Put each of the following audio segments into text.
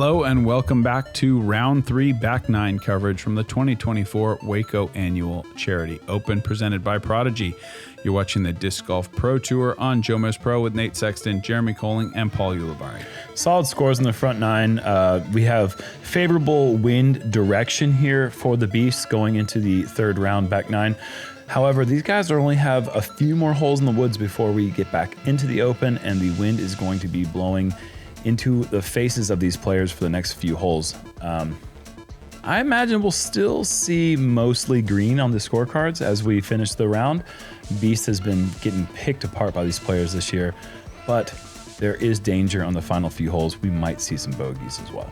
Hello and welcome back to Round 3 Back 9 coverage from the 2024 Waco Annual Charity Open presented by Prodigy. You're watching the Disc Golf Pro Tour on JomezPro with Nate Sexton, Jeremy Koling, and Paul Ulibarri. Solid scores in the front nine. We have favorable wind direction here for the Beasts going into the third round, back nine. However, these guys only have a few more holes in the woods before we get back into the Open, and the wind is going to be blowing into the faces of these players for the next few holes. I imagine we'll still see mostly green on the scorecards as we finish the round. Beast has been getting picked apart by these players this year, but there is danger on the final few holes. We might see some bogeys as well.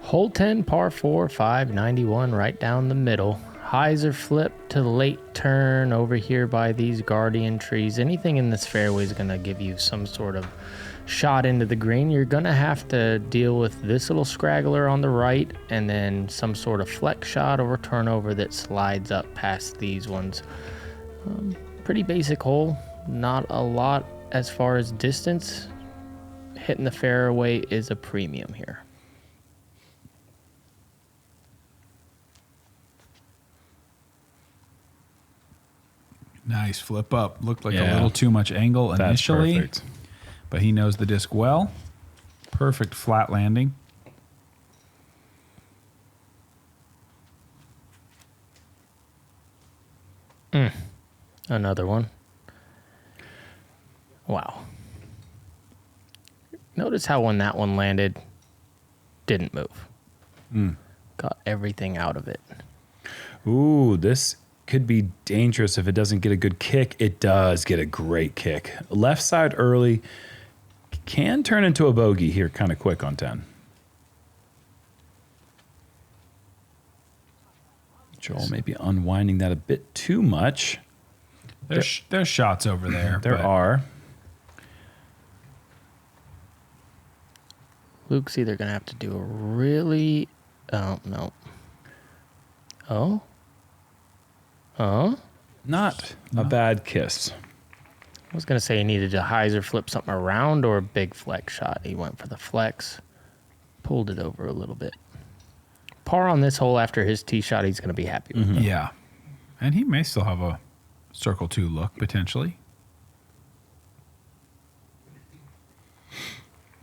Hole 10, par 4, 591, right down the middle. Highs are flipped to the late turn over here by these guardian trees. Anything in this fairway is going to give you some sort of shot into the green. You're going to have to deal with this little scraggler on the right and then some sort of flex shot or turnover that slides up past these ones. Pretty basic hole. Not a lot as far as distance. Hitting the fairway is a premium here. Nice flip up. Looked like a little too much angle initially. That's perfect. But he knows the disc well. Perfect flat landing. Another one. Wow. Notice how when that one landed, didn't move. Got everything out of it. Ooh, this could be dangerous if it doesn't get a good kick. It does get a great kick. Left side early can turn into a bogey here kind of quick on 10. Joel may be unwinding that a bit too much. There's shots over there. There are. Luke's either going to have to do a really... Oh, no. Oh? Not a bad kiss. I was going to say he needed to hyzer flip something around or a big flex shot. He went for the flex, pulled it over a little bit. Par on this hole after his tee shot, he's going to be happy with it. Yeah. And he may still have a circle 2 look, potentially.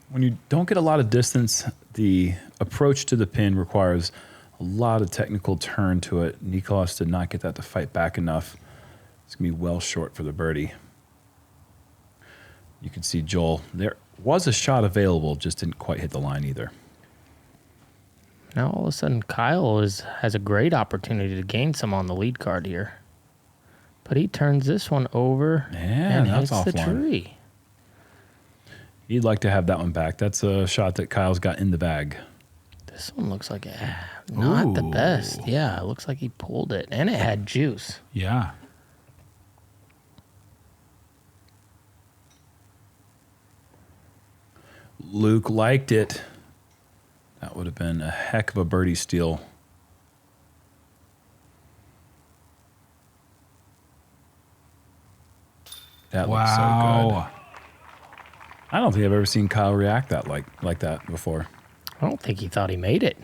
When you don't get a lot of distance, the approach to the pin requires a lot of technical turn to it. Niklas did not get that to fight back enough. It's going to be well short for the birdie. You can see Joel. There was a shot available, just didn't quite hit the line either. Now all of a sudden Kyle has a great opportunity to gain some on the lead card here. But he turns this one over and hits the tree. He'd like to have that one back. That's a shot that Kyle's got in the bag. This one looks like not the best. Yeah, it looks like he pulled it. And it had juice. Yeah. Luke liked it. That would have been a heck of a birdie steal. That looks so good. I don't think I've ever seen Kyle react that like that before. I don't think he thought he made it.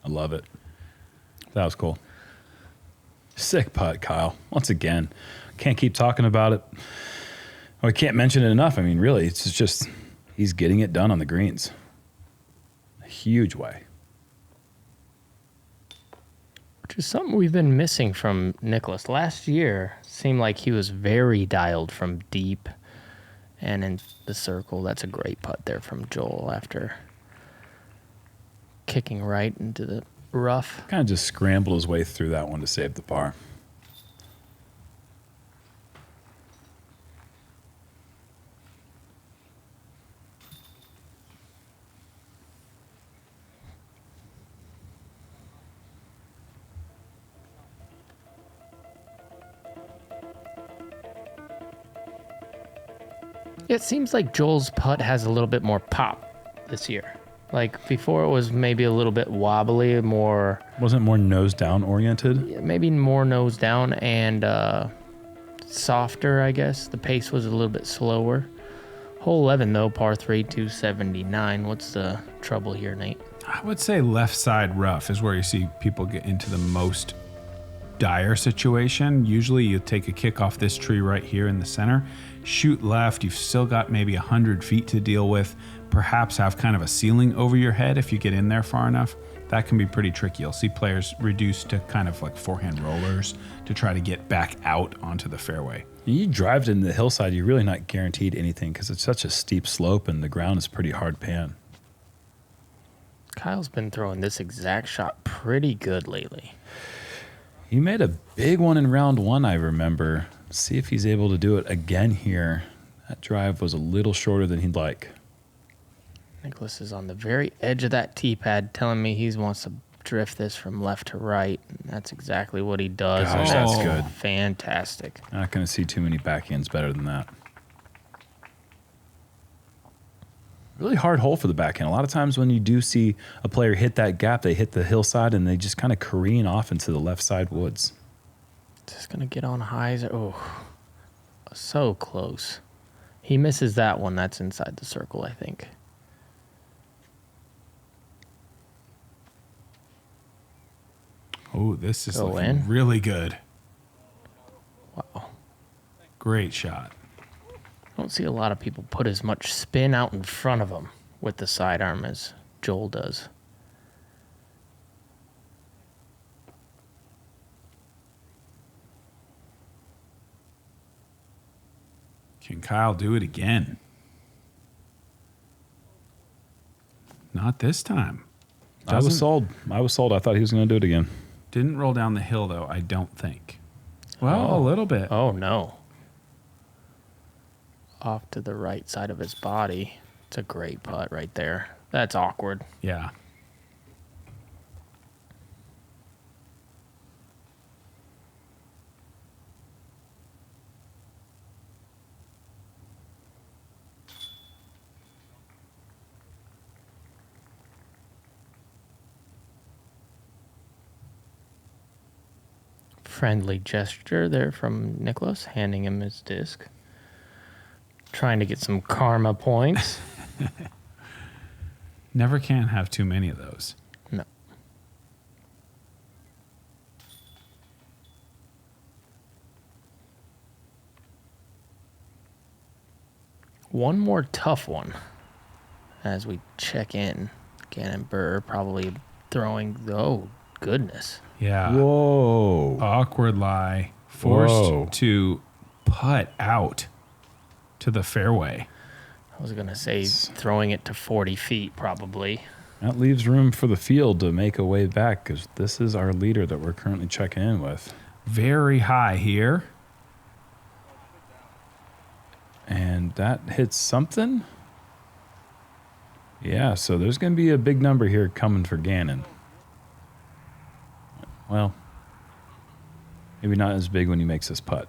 I love it. That was cool. Sick putt, Kyle. Once again, can't keep talking about it. We can't mention it enough. I mean, really, it's just he's getting it done on the greens. A huge way. Which is something we've been missing from Niklas. Last year, seemed like he was very dialed from deep and in the circle. That's a great putt there from Joel after kicking right into the rough. Kind of just scrambled his way through that one to save the par. It seems like Joel's putt has a little bit more pop this year. Like before, it was maybe a little bit wobbly, more. Wasn't more nose down oriented? Maybe more nose down and softer, I guess. The pace was a little bit slower. Hole 11, though, par 3, 279. What's the trouble here, Nate? I would say left side rough is where you see people get into the most dire situation. Usually you take a kick off this tree right here in the center, shoot left. You've still got maybe 100 feet to deal with. Perhaps have kind of a ceiling over your head if you get in there far enough. That can be pretty tricky. You'll see players reduce to kind of like forehand rollers to try to get back out onto the fairway. You drive it into the hillside, you're really not guaranteed anything because it's such a steep slope and the ground is pretty hard pan. Kyle's been throwing this exact shot pretty good lately. He made a big one in round 1, I remember. See if he's able to do it again here. That drive was a little shorter than he'd like. Niklas is on the very edge of that tee pad telling me he wants to drift this from left to right. That's exactly what he does. Gosh, That's that's good. Fantastic. Not going to see too many backhands better than that. Really hard hole for the backhand. A lot of times when you do see a player hit that gap, they hit the hillside and they just kind of careen off into the left side woods. Just going to get on highs. Oh, so close. He misses that one. That's inside the circle, I think. Oh, this is Go looking in. really good. Wow. Great shot. I don't see a lot of people put as much spin out in front of them with the sidearm as Joel does. Can Kyle do it again? Not this time. I was sold. I thought he was going to do it again. Didn't roll down the hill, though, I don't think. Well, a little bit. Oh, no. Off to the right side of his body. It's a great putt right there. That's awkward. Yeah. Friendly gesture there from Niklas, handing him his disc. Trying to get some karma points. Never can have too many of those. No. One more tough one as we check in. Gannon Burr probably throwing, oh, goodness. Yeah. Whoa. Awkward lie. Forced to putt out to the fairway. I was going to say throwing it to 40 feet probably. That leaves room for the field to make a way back because this is our leader that we're currently checking in with. Very high here. And that hits something? Yeah, so there's going to be a big number here coming for Gannon. Well, maybe not as big when he makes this putt.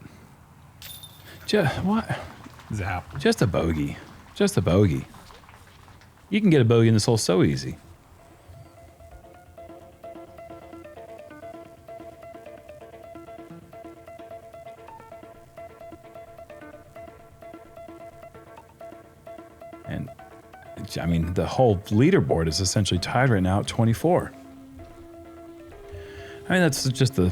What? Zap. Just a bogey. Just a bogey. You can get a bogey in this hole so easy. And, I mean, the whole leaderboard is essentially tied right now at 24. I mean, that's just the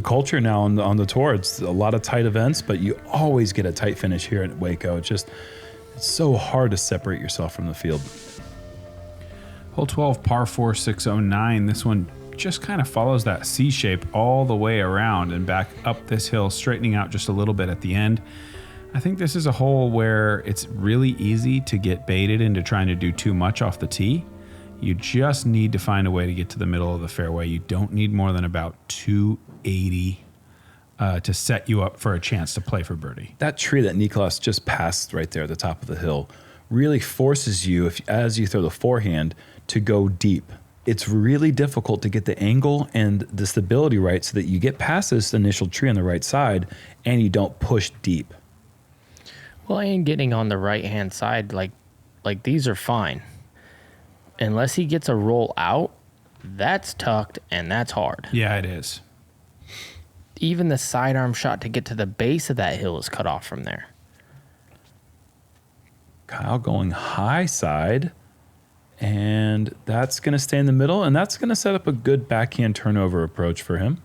culture now on the tour. It's a lot of tight events, but you always get a tight finish here at Waco. It's so hard to separate yourself from the field. Hole 12, par 4, 609. This one just kind of follows that C shape all the way around and back up this hill, straightening out just a little bit at the end. I think this is a hole where it's really easy to get baited into trying to do too much off the tee. You just need to find a way to get to the middle of the fairway. You don't need more than about 280 to set you up for a chance to play for birdie. That tree that Niklas just passed right there at the top of the hill really forces you, as you throw the forehand, to go deep. It's really difficult to get the angle and the stability right so that you get past this initial tree on the right side and you don't push deep. Well, and getting on the right-hand side, like these are fine. Unless he gets a roll out, that's tucked and that's hard. Yeah, it is. Even the sidearm shot to get to the base of that hill is cut off from there. Kyle going high side, and that's going to stay in the middle, and that's going to set up a good backhand turnover approach for him.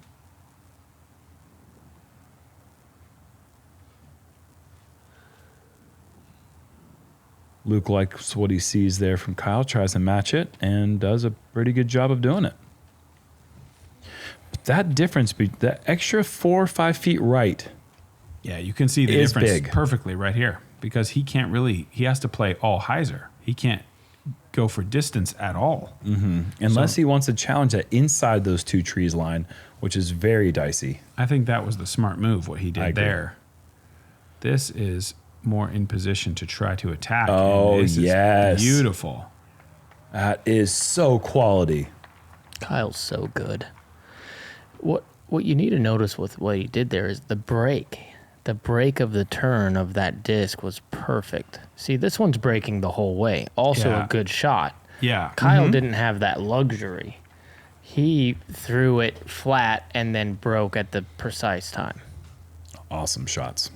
Luke likes what he sees there from Kyle, tries to match it, and does a pretty good job of doing it. But that difference, that extra 4 or 5 feet right. Yeah, you can see the is difference big. perfectly right here because he can't really, he has to play all hyzer. He can't go for distance at all. Unless he wants to challenge that inside those 2 trees line, which is very dicey. I think that was the smart move, what he did there. This is more in position to try to attack. Oh, this yes. Is beautiful. That is so quality. Kyle's so good. What you need to notice with what he did there is the break. The break of the turn of that disc was perfect. See, this one's breaking the whole way. Also a good shot. Yeah. Kyle didn't have that luxury. He threw it flat and then broke at the precise time. Awesome shots.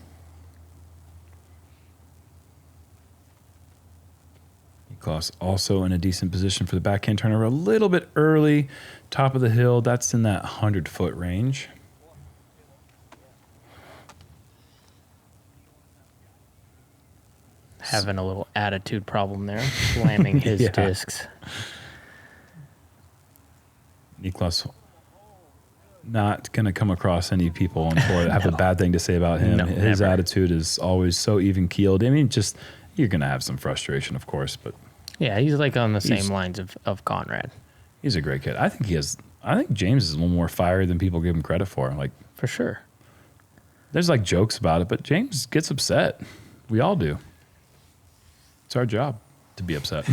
Niklas also in a decent position for the backhand turnover. A little bit early, top of the hill. That's in that 100-foot range. Having a little attitude problem there, slamming his discs. Niklas not going to come across any people on tour that have a bad thing to say about him. No, His never. attitude is always so even-keeled. I mean, just you're going to have some frustration, of course, but Yeah, he's like on the same lines of Conrad. he's a great kid. I think James is a little more fiery than people give him credit for. Like, For sure. there's like jokes about it, but James gets upset. We all do. It's our job to be upset.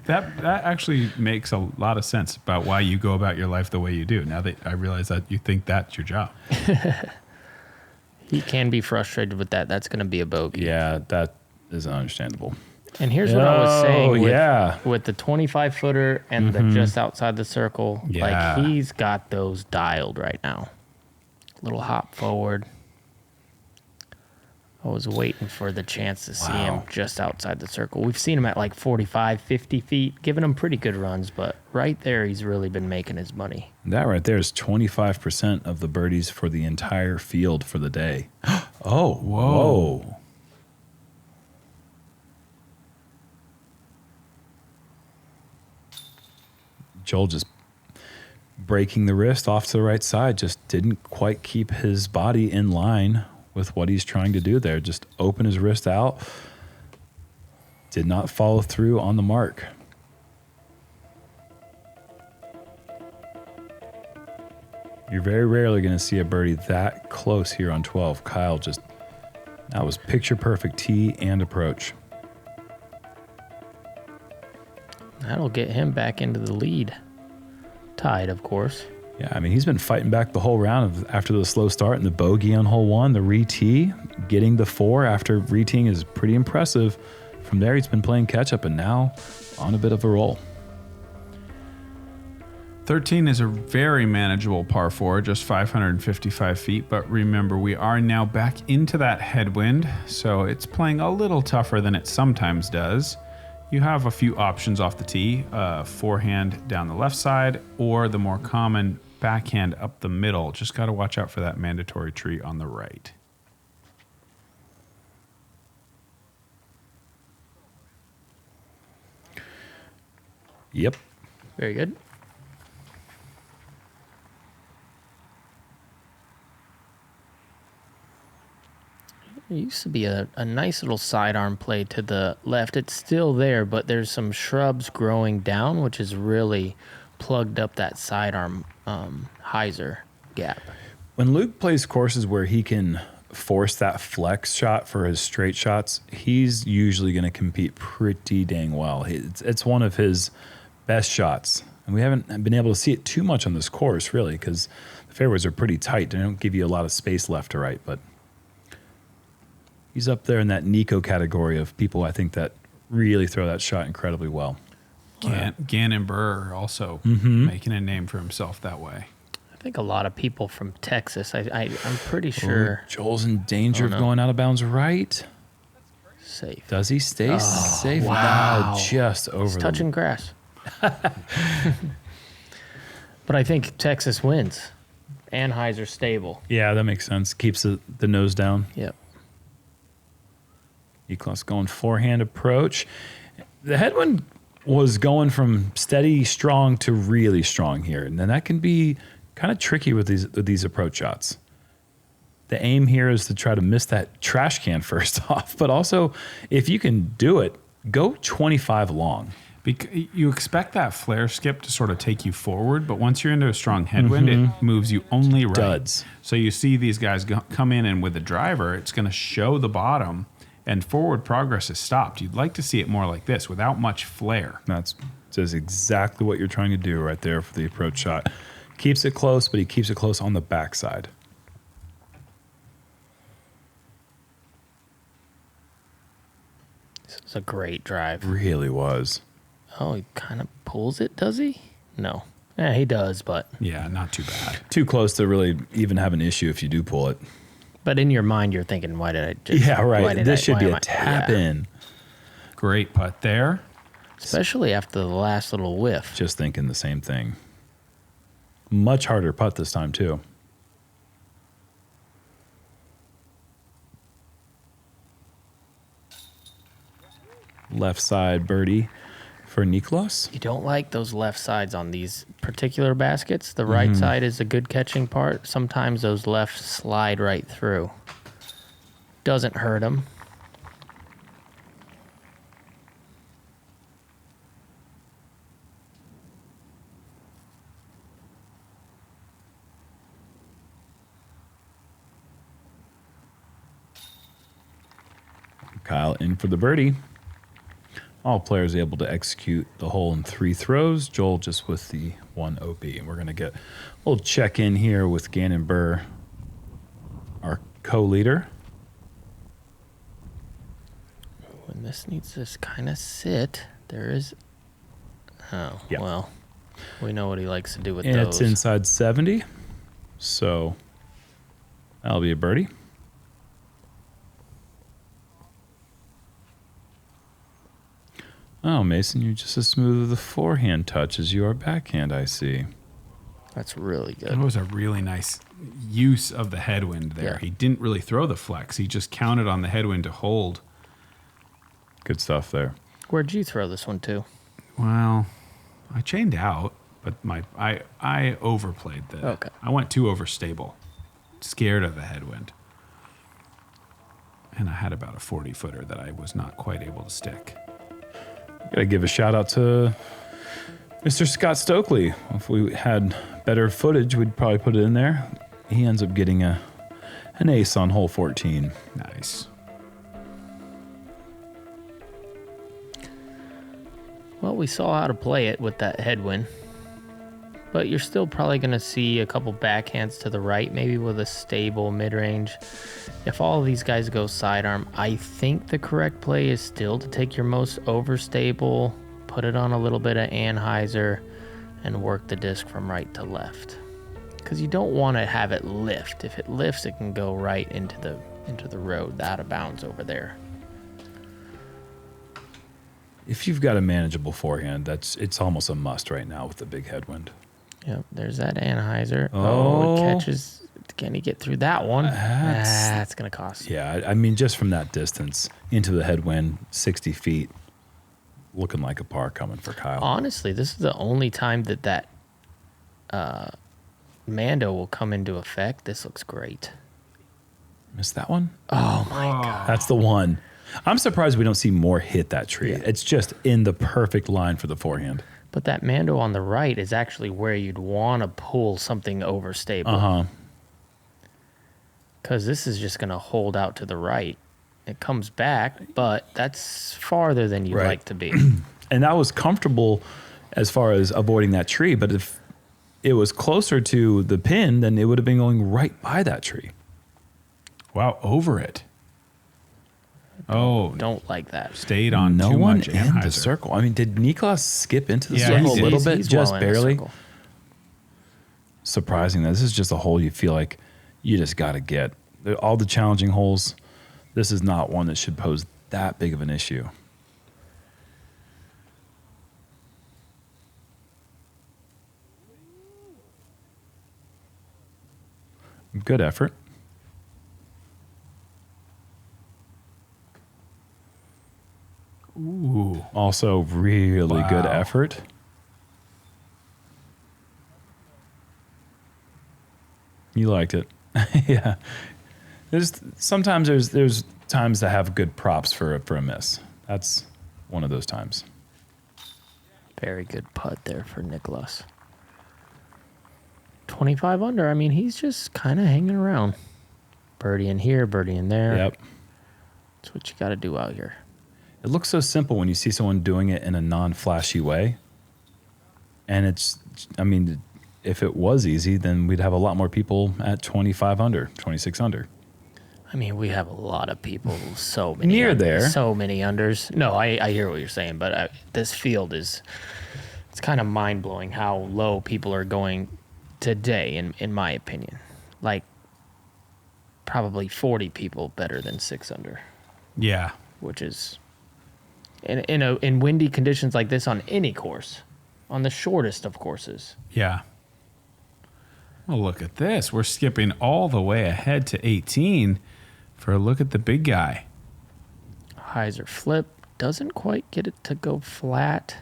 That actually makes a lot of sense about why you go about your life the way you do. Now that I realize that you think that's your job. He can be frustrated with that. That's going to be a bogey. Yeah, that is understandable. And here's what I was saying yeah. with the 25-footer and the just outside the circle. Yeah. Like, he's got those dialed right now. Little hop forward. I was waiting for the chance to see him just outside the circle. We've seen him at like 45, 50 feet, giving him pretty good runs, but right there he's really been making his money. That right there is 25% of the birdies for the entire field for the day. Oh, whoa. Joel just breaking the wrist off to the right side, just didn't quite keep his body in line with what he's trying to do there. Just open his wrist out. Did not follow through on the mark. You're very rarely going to see a birdie that close here on 12. Kyle just, that was picture perfect tee and approach. That'll get him back into the lead. Tied, of course. Yeah, I mean, he's been fighting back the whole round after the slow start and the bogey on hole 1, the re-tee, getting the 4 after re-teeing is pretty impressive. From there, he's been playing catch-up and now on a bit of a roll. 13 is a very manageable par 4, just 555 feet. But remember, we are now back into that headwind, so it's playing a little tougher than it sometimes does. You have a few options off the tee, forehand down the left side, or the more common backhand up the middle. Just got to watch out for that mandatory tree on the right. Yep. Very good. It used to be a nice little sidearm play to the left. It's still there, but there's some shrubs growing down, which has really plugged up that sidearm hyzer gap. When Luke plays courses where he can force that flex shot for his straight shots, he's usually going to compete pretty dang well. It's one of his best shots. And we haven't been able to see it too much on this course, really, because the fairways are pretty tight. They don't give you a lot of space left to right, but He's up there in that Nico category of people I think that really throw that shot incredibly well. Gannon Burr also making a name for himself that way. I think a lot of people from Texas. I'm pretty sure. Joel's in danger of going out of bounds right. Safe. Does he stay safe? Wow. No, just over He's touching grass. But I think Texas wins. Anheuser stable. Yeah, that makes sense. Keeps the nose down. Yep. Niklas going forehand approach. The headwind was going from steady, strong to really strong here. And then that can be kind of tricky with these approach shots. The aim here is to try to miss that trash can first off. But also, if you can do it, go 25 long. You expect that flare skip to sort of take you forward, but once you're into a strong headwind, it moves you only right. Duds. So you see these guys come in, and with the driver, it's going to show the bottom, and forward progress is stopped. You'd like to see it more like this, without much flare. That's exactly what you're trying to do right there for the approach shot. Keeps it close, but he keeps it close on the backside. This is a great drive. Really was. Oh, he kind of pulls it, does he? No. Yeah, he does, but... Yeah, not too bad. Too close to really even have an issue if you do pull it. But in your mind, you're thinking, why did I just... Yeah, right. This should be a tap in. Great putt there. Especially after the last little whiff. Just thinking the same thing. Much harder putt this time, too. Left side birdie for Niklas. You don't like those left sides on these particular baskets. The right side is a good catching part. Sometimes those left slide right through. Doesn't hurt them. Kyle in for the birdie. All players able to execute the hole in 3 throws. Joel just with the 1 OP. And we're going to get a little check-in here with Gannon Burr, our co-leader. When this needs to kind of sit, there is... Oh, yeah. Well, we know what he likes to do with and those. It's inside 70, so that'll be a birdie. Oh, Mason, you're just as smooth with the forehand touch as you are backhand, I see. That's really good. That was a really nice use of the headwind there. Yeah. He didn't really throw the flex. He just counted on the headwind to hold. Good stuff there. Where'd you throw this one to? Well, I chained out, but I overplayed the... Okay. I went too overstable. Scared of the headwind. And I had about a 40-footer that I was not quite able to stick. Gotta give a shout out to Mr. Scott Stokely. If we had better footage, we'd probably put it in there. He ends up getting an ace on hole 14. Nice. Well, we saw how to play it with that headwind. But you're still probably going to see a couple backhands to the right, maybe with a stable mid-range. If all of these guys go sidearm, I think the correct play is still to take your most overstable, put it on a little bit of Anheuser, and work the disc from right to left. Because you don't want to have it lift. If it lifts, it can go right into the road, out of bounds over there. If you've got a manageable forehand, it's almost a must right now with the big headwind. Yep, there's that Anheuser. Oh. It catches. Can he get through that one? That's going to cost. Yeah, I mean, just from that distance into the headwind, 60 feet, looking like a par coming for Kyle. Honestly, this is the only time that Mando will come into effect. This looks great. Missed that one? Oh, my God. That's the one. I'm surprised we don't see more hit that tree. Yeah. It's just in the perfect line for the forehand. But that Mando on the right is actually where you'd want to pull something overstable. Uh-huh. Because this is just going to hold out to the right. It comes back, but that's farther than you'd like to be. And that was comfortable as far as avoiding that tree. But if it was closer to the pin, then it would have been going right by that tree. Wow, over it. Don't like that. Stayed on no too one much in Anheuser. the circle. I mean, did Niklas skip into the Yeah, circle a he little did. bit, He's just well in the barely? circle. Surprising. This is just a hole you feel like you just got to get. All the challenging holes, this is not one that should pose that big of an issue. Good effort. Ooh. Also, really good Wow. effort. You liked it. Yeah. Sometimes there's times to have good props for a miss. That's one of those times. Very good putt there for Niklas. 25 under. I mean, he's just kind of hanging around. Birdie in here, birdie in there. Yep. That's what you got to do out here. It looks so simple when you see someone doing it in a non-flashy way. And I mean, if it was easy, then we'd have a lot more people at 25 under, 26 under. I mean, we have a lot of people, so many Near there. So many unders. No, I hear what you're saying, but this field it's kind of mind-blowing how low people are going today, in my opinion. Like, probably 40 people better than 6 under, Yeah. which is, in windy conditions like this on any course, on the shortest of courses. Yeah. Well, look at this. We're skipping all the way ahead to 18 for a look at the big guy. Hyzer flip, doesn't quite get it to go flat.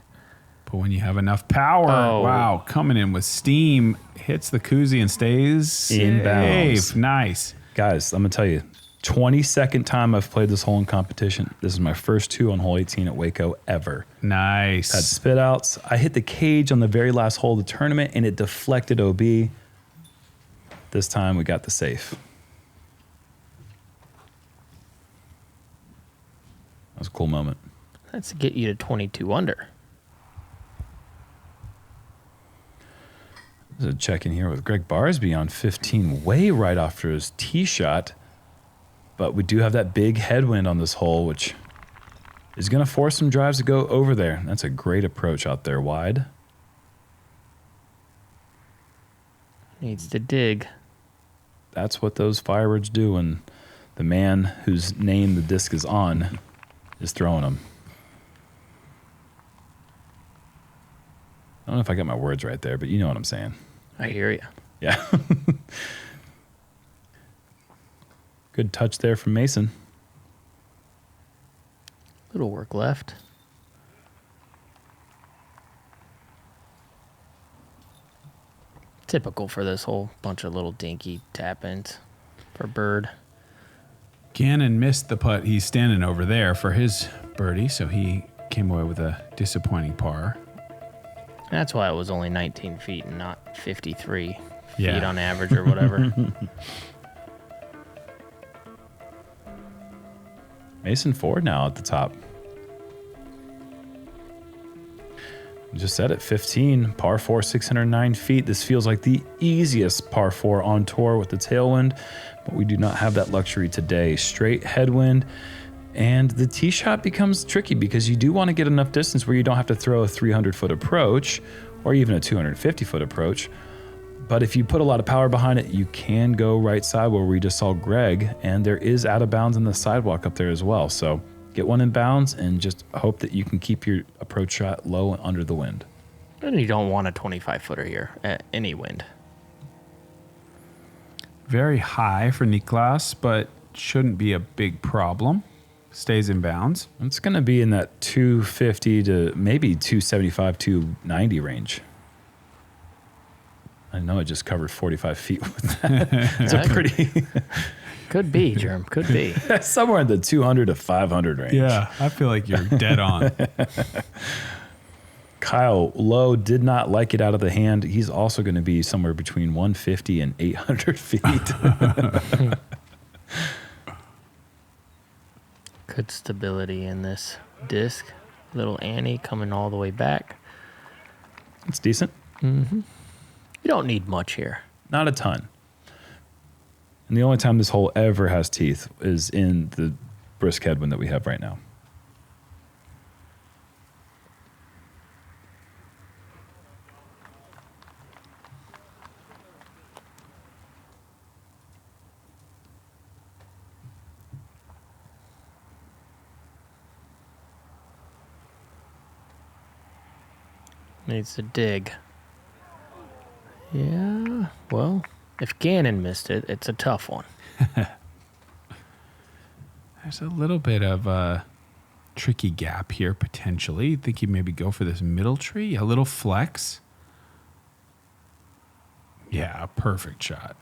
But when you have enough power, wow, coming in with steam, hits the koozie and stays Inbounds. safe. Nice. Guys, I'm going to tell you, 22nd time I've played this hole in competition. This is my first 2 on hole 18 at Waco ever. Nice. Had spit outs. I hit the cage on the very last hole of the tournament, and it deflected OB. This time we got the safe. That was a cool moment. That's to get you to 22 under. There's a check in here with Greg Barsby on 15 way right after his tee shot. But we do have that big headwind on this hole, which is going to force some drives to go over there. That's a great approach out there wide. Needs to dig. That's what those firebirds do when the man whose name the disc is on is throwing them. I don't know if I got my words right there, but you know what I'm saying. I hear you. Yeah. Good touch there from Mason. Little work left. Typical for this whole bunch of little dinky tap-ins for Bird. Gannon missed the putt. He's standing over there for his birdie, so he came away with a disappointing par. That's why it was only 19 feet and not 53 Yeah. feet on average or whatever. Mason Ford now at the top. Just set at 15, par 4, 609 feet. This feels like the easiest par 4 on tour with the tailwind, but we do not have that luxury today. Straight headwind, and the tee shot becomes tricky because you do want to get enough distance where you don't have to throw a 300-foot approach or even a 250-foot approach. But if you put a lot of power behind it, you can go right side where we just saw Greg, and there is out of bounds in the sidewalk up there as well. So get one in bounds and just hope that you can keep your approach shot low and under the wind. And you don't want a 25-footer here at any wind. Very high for Niklas, but shouldn't be a big problem. Stays in bounds. It's going to be in that 250 to maybe 275, 290 range. I know I just covered 45 feet with that. It's a pretty... Could be, Jerm. Could be. somewhere in the 200 to 500 range. Yeah, I feel like you're dead on. Kyle Lowe did not like it out of the hand. He's also going to be somewhere between 150 and 800 feet. Good stability in this disc. Little Annie coming all the way back. It's decent. You don't need much here. Not a ton. And the only time this hole ever has teeth is in the brisk headwind that we have right now. Needs to dig. Yeah, well, if Gannon missed it, it's a tough one. There's a little bit of a tricky gap here, potentially. Think you maybe go for this middle tree? A little flex? Yeah, a perfect shot.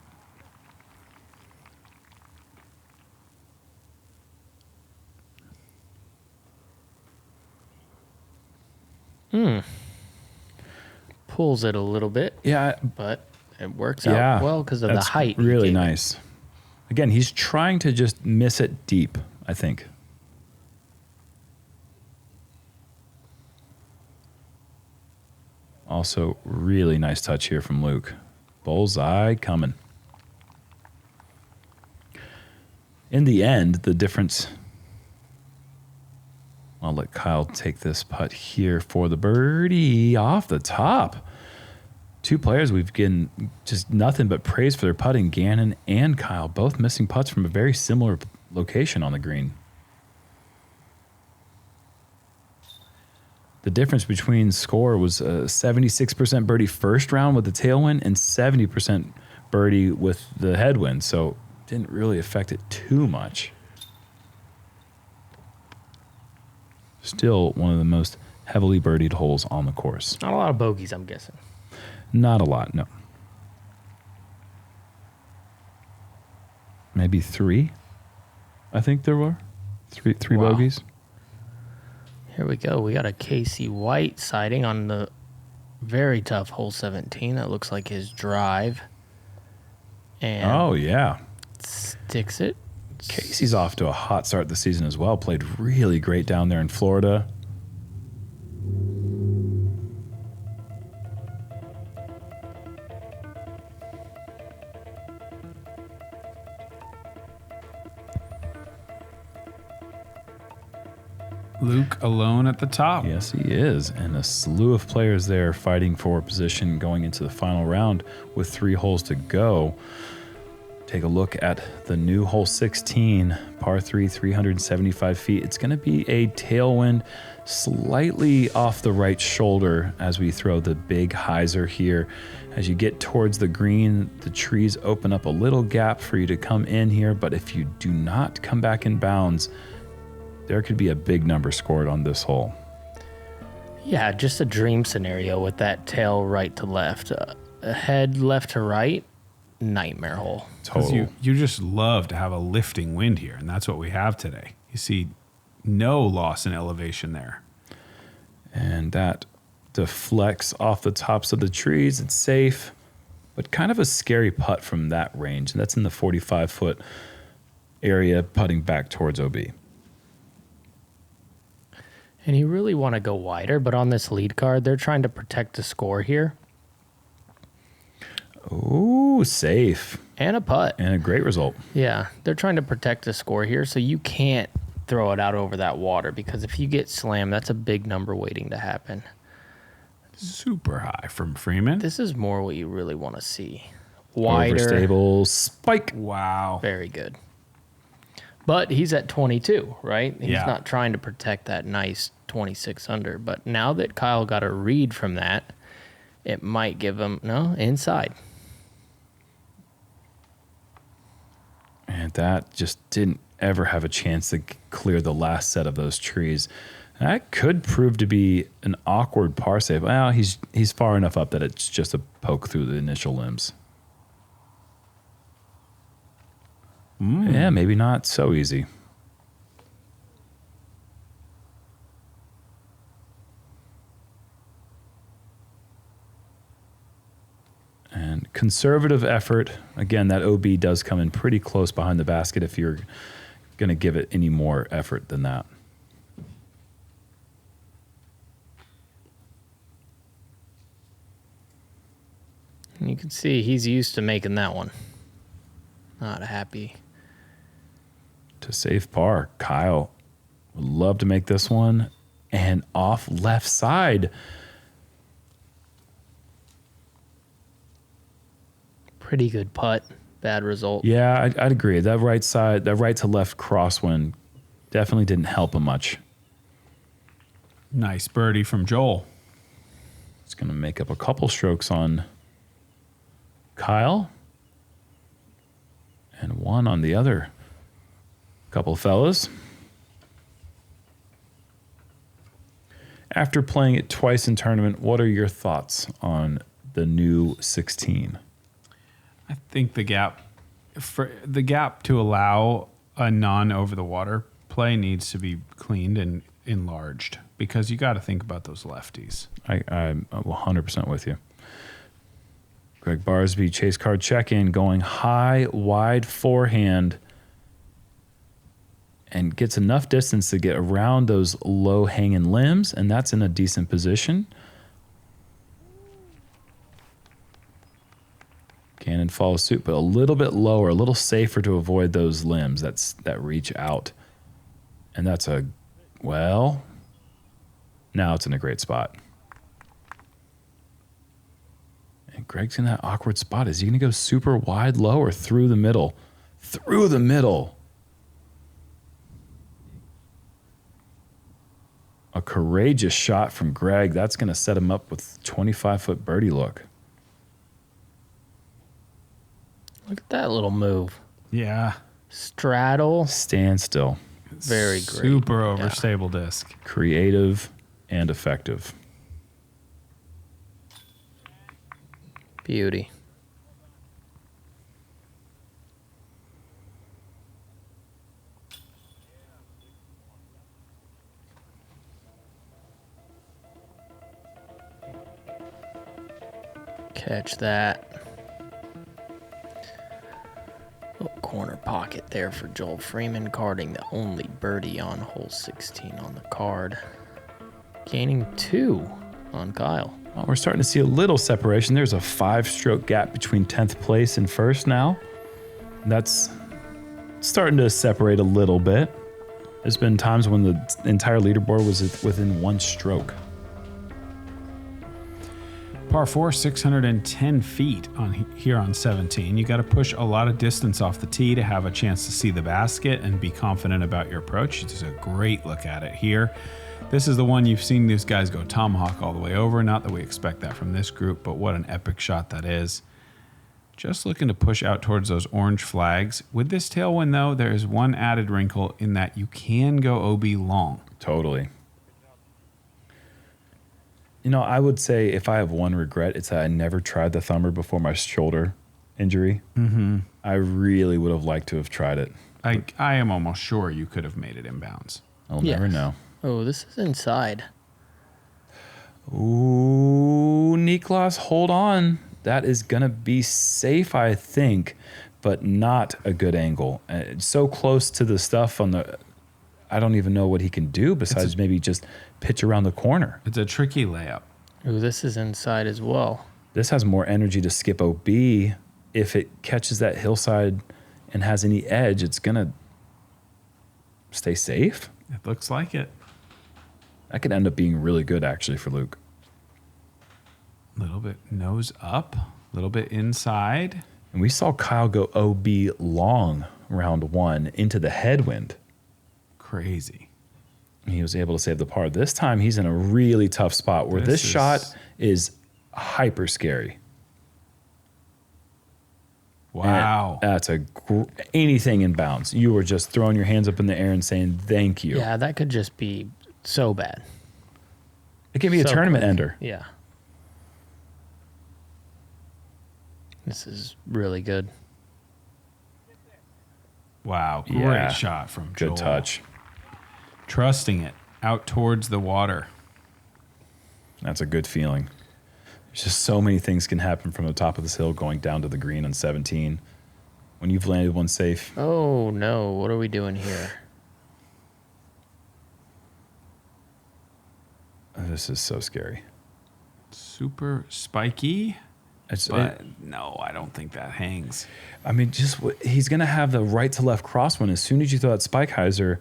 Pulls it a little bit. Yeah, But it works out well because of the that's height. really nice. Again, he's trying to just miss it deep, I think. Also, really nice touch here from Luke. Bullseye coming. In the end, the difference... I'll let Kyle take this putt here for the birdie off the top. Two players we've gotten just nothing but praise for their putting. Gannon and Kyle both missing putts from a very similar location on the green. The difference between score was a 76% birdie first round with the tailwind and 70% birdie with the headwind. So didn't really affect it too much. Still one of the most heavily birdied holes on the course. Not a lot of bogeys, I'm guessing. Not a lot, no. Maybe three, I think there were. Three Wow. bogeys. Here we go. We got a Casey White sighting on the very tough hole 17. That looks like his drive. And Oh, yeah. sticks it. Casey's off to a hot start this season as well. Played really great down there in Florida. Luke alone at the top. Yes, he is. And a slew of players there fighting for position going into the final round with 3 holes to go. Take a look at the new hole 16, par 3, 375 feet. It's going to be a tailwind slightly off the right shoulder as we throw the big hyzer here. As you get towards the green, the trees open up a little gap for you to come in here, but if you do not come back in bounds, there could be a big number scored on this hole. Yeah, just a dream scenario with that tail right to left. A head left to right, nightmare hole. Total. You just love to have a lifting wind here, and that's what we have today. You see no loss in elevation there. And that deflects off the tops of the trees. It's safe, but kind of a scary putt from that range. And that's in the 45-foot area, putting back towards OB. And you really want to go wider, but on this lead card, they're trying to protect the score here. Ooh, safe. And a putt. And a great result. Yeah, they're trying to protect the score here, so you can't throw it out over that water, because if you get slammed, that's a big number waiting to happen. Super high from Freeman. This is more what you really want to see. Wider. Overstable spike. Wow. Very good. But he's at 22, right? He's Yeah. not trying to protect that nice 26 under. But now that Kyle got a read from that, it might give him, no, inside. And that just didn't ever have a chance to clear the last set of those trees. That could prove to be an awkward par save. Well, he's far enough up that it's just a poke through the initial limbs. Yeah, maybe not so easy. And conservative effort. Again, that OB does come in pretty close behind the basket if you're going to give it any more effort than that. And you can see he's used to making that one. Not happy. to save par. Kyle would love to make this one. And off left side. Pretty good putt. Bad result. Yeah, I'd agree. That right side, that right to left crosswind definitely didn't help him much. Nice birdie from Joel. It's going to make up a couple strokes on Kyle. And one on the other couple fellas. After playing it twice in tournament, what are your thoughts on the new 16? I think the gap to allow a non over the water play needs to be cleaned and enlarged because you got to think about those lefties. I'm 100% with you. Greg Barsby, chase card check-in, going high, wide forehand, and gets enough distance to get around those low-hanging limbs, and that's in a decent position. Cannon follows suit, but a little bit lower, a little safer to avoid those limbs that reach out. And that's now it's in a great spot. And Greg's in that awkward spot. Is he going to go super wide, low, or through the middle? Through the middle. A courageous shot from Greg. That's going to set him up with 25-foot birdie look. Look at that little move. Yeah. Straddle. Stand still. Very great. Super overstable disc. Creative and effective. Beauty. Catch that. Little corner pocket there for Joel Freeman, carding the only birdie on hole 16 on the card. Gaining 2 on Kyle. Well, we're starting to see a little separation. There's a 5-stroke gap between 10th place and first now. That's starting to separate a little bit. There's been times when the entire leaderboard was within 1 stroke. Par 4, 610 feet here on 17. You got to push a lot of distance off the tee to have a chance to see the basket and be confident about your approach. It's a great look at it here. This is the one you've seen these guys go tomahawk all the way over. Not that we expect that from this group, but what an epic shot that is. Just looking to push out towards those orange flags. With this tailwind, though, there is one added wrinkle in that you can go OB long. Totally. You know, I would say if I have one regret, it's that I never tried the thumber before my shoulder injury. Mm-hmm. I really would have liked to have tried it. I am almost sure you could have made it inbounds. I'll never know. Oh, this is inside. Ooh, Niklas, hold on. That is going to be safe, I think, but not a good angle. It's so close to the stuff on the... I don't even know what he can do besides maybe just pitch around the corner. It's a tricky layup. Oh, this is inside as well. This has more energy to skip OB. If it catches that hillside and has any edge, it's going to stay safe. It looks like it. That could end up being really good, actually, for Luke. A little bit nose up, a little bit inside. And we saw Kyle go OB long round 1 into the headwind. Crazy. He was able to save the par. This time, he's in a really tough spot where this shot is hyper scary. Wow. And that's anything in bounds. You were just throwing your hands up in the air and saying, thank you. Yeah, that could just be so bad. It can be a tournament ender. Yeah. This is really good. Wow. Great shot from Joel. Good touch. Trusting it out towards the water. That's a good feeling. There's just so many things can happen from the top of this hill going down to the green on 17. When you've landed one safe. Oh, no. What are we doing here? This is so scary. Super spiky. No, I don't think that hangs. I mean, he's going to have the right to left crosswind. As soon as you throw that spike hyzer,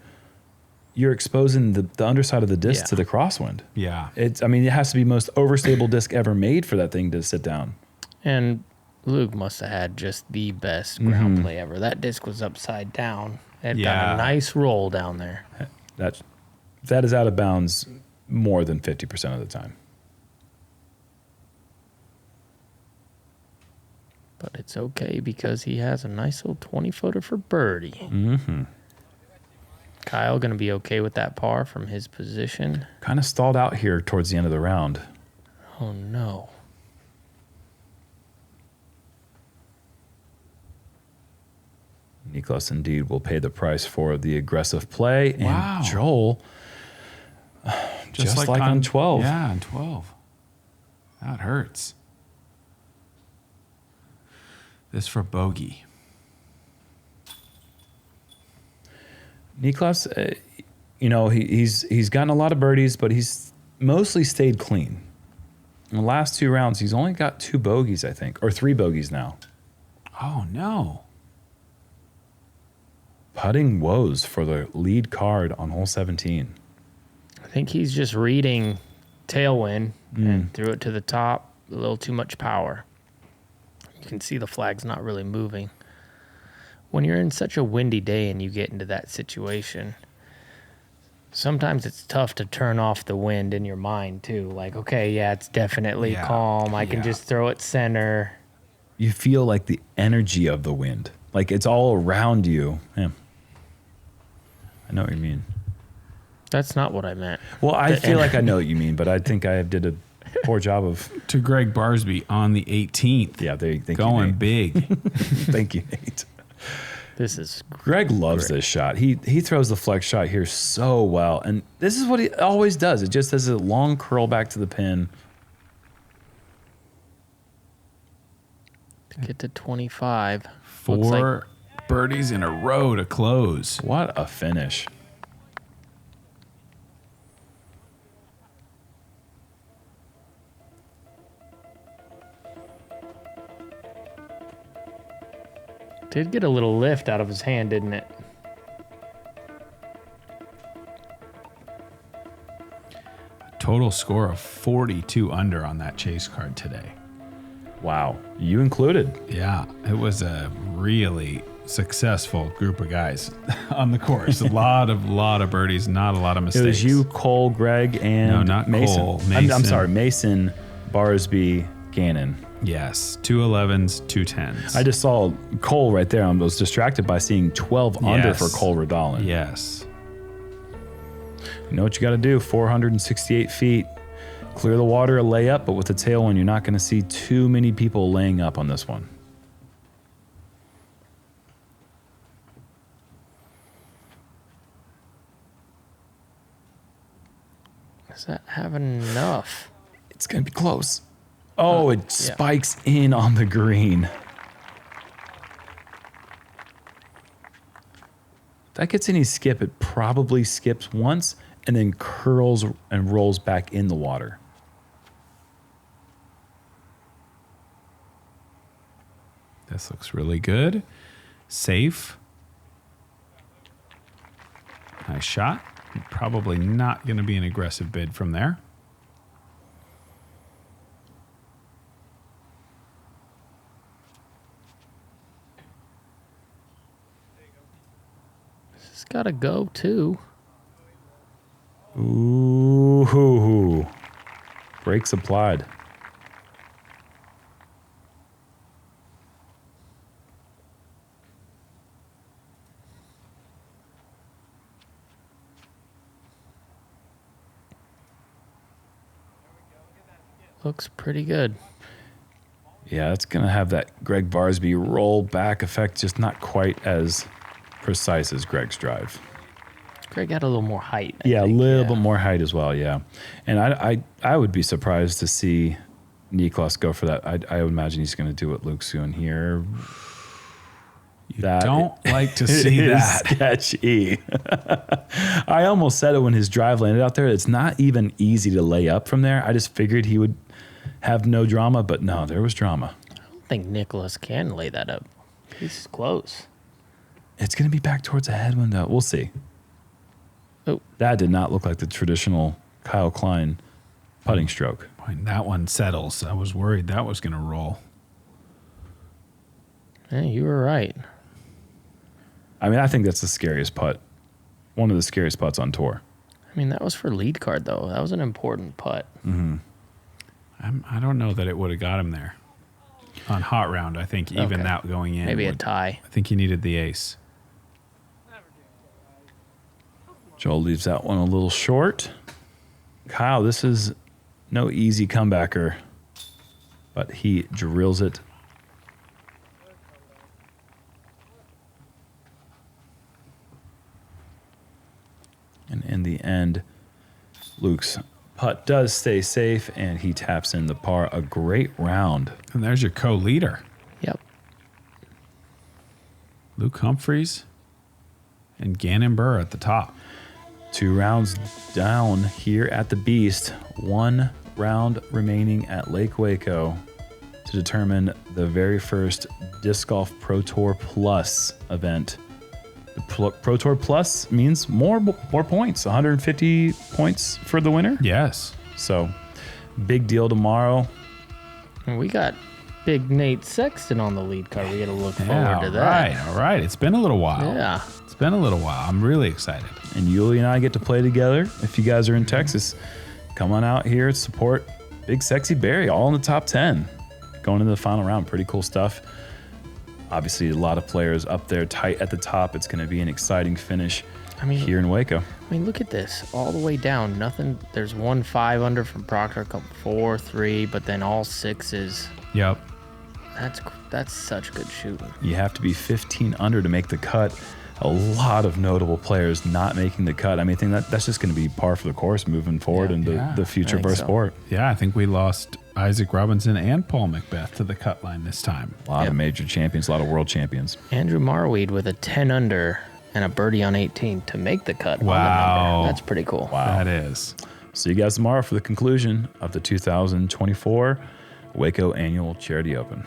you're exposing the underside of the disc to the crosswind. Yeah. It has to be most overstable disc ever made for that thing to sit down. And Luke must have had just the best ground play ever. That disc was upside down. It got a nice roll down there. That is out of bounds more than 50% of the time. But it's okay because he has a nice little 20-footer for birdie. Mm-hmm. Kyle going to be okay with that par from his position. Kind of stalled out here towards the end of the round. Oh, no. Niklas indeed will pay the price for the aggressive play. Wow. And Joel, just like on 12. Yeah, on 12. That hurts. This for bogey. Niklas, he's gotten a lot of birdies, but he's mostly stayed clean. In the last 2 rounds, he's only got 2 bogeys, I think, or 3 bogeys now. Oh, no. Putting woes for the lead card on hole 17. I think he's just reading tailwind and threw it to the top. A little too much power. You can see the flag's not really moving. When you're in such a windy day and you get into that situation, sometimes it's tough to turn off the wind in your mind too. Like, okay, it's definitely calm. I can just throw it center. You feel like the energy of the wind. Like it's all around you. Yeah. I know what you mean. That's not what I meant. Well, I feel like I know what you mean, but I think I did a poor job of... To Greg Barsby on the 18th. Yeah, thank you, going Nate. big. Thank you, Nate. This is Greg loves this shot. He throws the flex shot here so well, and this is what he always does. It just has a long curl back to the pin. to get to 25. 4 birdies in a row to close. What a finish. Did get a little lift out of his hand, didn't it? Total score of 42 under on that chase card today. Wow. You included. Yeah, it was a really successful group of guys on the course. A lot of birdies, not a lot of mistakes. It was you, Cole, Greg, and No, not Mason. Cole. I'm Mason. sorry, Mason, Barsby, Gannon. Yes, 2 11s, 2 10s. I just saw Cole right there. I was distracted by seeing 12 under for Cole Redolin. Yes. You know what you got to do? 468 feet. Clear the water, lay up, but with the tailwind, you're not going to see too many people laying up on this one. Is that having enough? It's going to be close. Oh, it spikes in on the green. If that gets any skip, it probably skips once and then curls and rolls back in the water. This looks really good. Safe. Nice shot. Probably not going to be an aggressive bid from there. This has got to go, too. Ooh. Brakes applied. Looks pretty good. Yeah, it's going to have that Greg Barsby roll back effect, just not quite as precise as Greg's drive. Greg had a little more height. I Yeah, think. a little bit more height as well, yeah. And I would be surprised to see Niklas go for that. I would imagine he's going to do what Luke's doing here. You don't like to see that. Sketchy. I almost said it when his drive landed out there. It's not even easy to lay up from there. I just figured he would have no drama, but no, there was drama. think Niklas can lay that up. He's close. It's going to be back towards the headwind, though. We'll see. Oh. That did not look like the traditional Kyle Klein putting stroke. Boy, that one settles. I was worried that was going to roll. Yeah, you were right. I mean, I think that's the scariest putt. One of the scariest putts on tour. I mean, that was for lead card, though. That was an important putt. Mm-hmm. I don't know that it would have got him there. On hot round, I think even that going in. Maybe a tie. I think he needed the ace. Joel leaves that one a little short. Kyle, this is no easy comebacker, but he drills it. And in the end, Luke's putt does stay safe, and he taps in the par. A great round. And there's your co-leader. Yep. Luke Humphries and Gannon Burr at the top. 2 rounds down here at the Beast. 1 round remaining at Lake Waco to determine the very first Disc Golf Pro Tour Plus event. The Pro Tour Plus means more points, 150 points for the winner. Yes. So, big deal tomorrow. And we got big Nate Sexton on the lead card. We got to look forward to that. All right. It's been a little while. Yeah. It's been a little while. I'm really excited. And Yuli and I get to play together. If you guys are in Texas, come on out here, support BigSexyBarri, all in the top 10. Going into the final round, pretty cool stuff. Obviously, a lot of players up there tight at the top. It's going to be an exciting finish here in Waco. I mean, look at this. All the way down. Nothing. There's 1 5 under from Proctor, 4, 3, but then all 6s. Yep. That's such good shooting. You have to be 15 under to make the cut. A lot of notable players not making the cut. I mean, I think that's just going to be par for the course moving forward into the future of our sport. Yeah, I think we lost Isaac Robinson and Paul Macbeth to the cut line this time. A lot of major champions, a lot of world champions. Andrew Marweed with a 10 under and a birdie on 18 to make the cut. Wow. On the number. That's pretty cool. Wow. That is. See you guys tomorrow for the conclusion of the 2024 Waco Annual Charity Open.